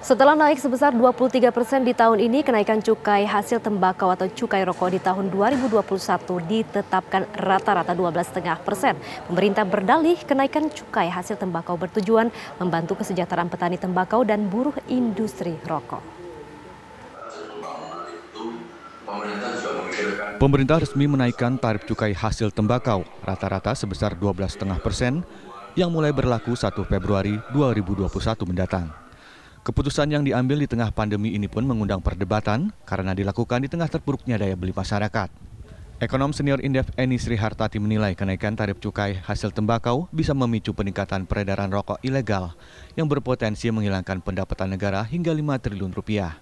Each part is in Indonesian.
Setelah naik sebesar 23% di tahun ini, kenaikan cukai hasil tembakau atau cukai rokok di tahun 2021 ditetapkan rata-rata 12,5%. Pemerintah berdalih kenaikan cukai hasil tembakau bertujuan membantu kesejahteraan petani tembakau dan buruh industri rokok. Pemerintah resmi menaikkan tarif cukai hasil tembakau rata-rata sebesar 12,5% yang mulai berlaku 1 Februari 2021 mendatang. Keputusan yang diambil di tengah pandemi ini pun mengundang perdebatan karena dilakukan di tengah terpuruknya daya beli masyarakat. Ekonom senior Indef Eni Srihartati menilai kenaikan tarif cukai hasil tembakau bisa memicu peningkatan peredaran rokok ilegal yang berpotensi menghilangkan pendapatan negara hingga 5 triliun rupiah.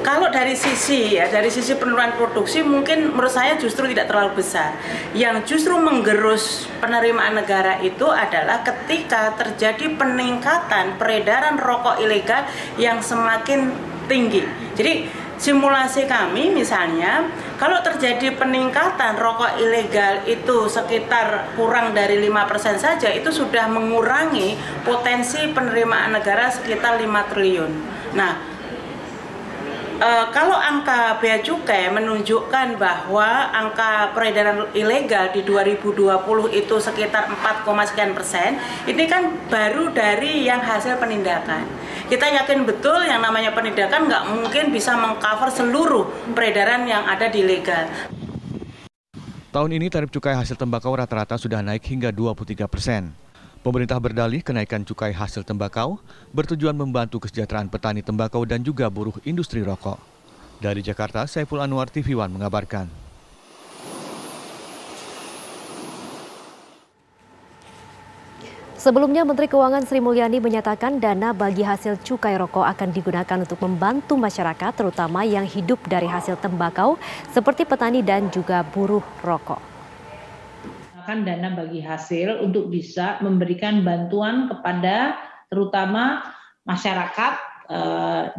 Kalau dari sisi penurunan produksi mungkin menurut saya justru tidak terlalu besar. Yang justru menggerus penerimaan negara itu adalah ketika terjadi peningkatan peredaran rokok ilegal yang semakin tinggi. Jadi simulasi kami misalnya, kalau terjadi peningkatan rokok ilegal itu sekitar kurang dari 5% saja, itu sudah mengurangi potensi penerimaan negara sekitar 5 triliun. Nah, kalau angka bea cukai menunjukkan bahwa angka peredaran ilegal di 2020 itu sekitar 4, sekian persen, ini kan baru dari yang hasil penindakan. Kita yakin betul yang namanya penindakan nggak mungkin bisa mengcover seluruh peredaran yang ada di ilegal. Tahun ini tarif cukai hasil tembakau rata-rata sudah naik hingga 23%. Pemerintah berdalih kenaikan cukai hasil tembakau bertujuan membantu kesejahteraan petani tembakau dan juga buruh industri rokok. Dari Jakarta, Saiful Anwar, TV One mengabarkan. Sebelumnya, Menteri Keuangan Sri Mulyani menyatakan dana bagi hasil cukai rokok akan digunakan untuk membantu masyarakat, terutama yang hidup dari hasil tembakau, seperti petani dan juga buruh rokok. Dana bagi hasil untuk bisa memberikan bantuan kepada terutama masyarakat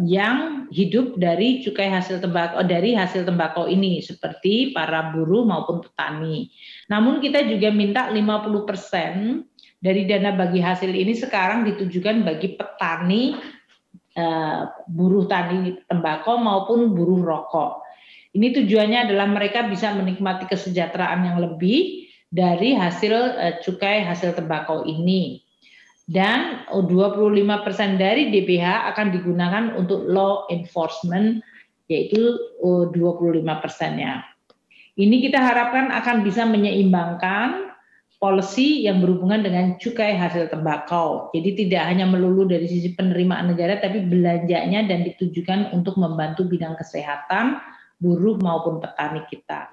yang hidup dari cukai hasil tembakau ini seperti para buruh maupun petani. Namun kita juga minta 50% dari dana bagi hasil ini sekarang ditujukan bagi petani, buruh tani tembakau maupun buruh rokok. Ini tujuannya adalah mereka bisa menikmati kesejahteraan yang lebih dari hasil cukai hasil tembakau ini. Dan 25% dari DBH akan digunakan untuk law enforcement, yaitu 25%-nya. Ini kita harapkan akan bisa menyeimbangkan policy yang berhubungan dengan cukai hasil tembakau. Jadi tidak hanya melulu dari sisi penerimaan negara, tapi belanjanya dan ditujukan untuk membantu bidang kesehatan, buruh maupun petani kita.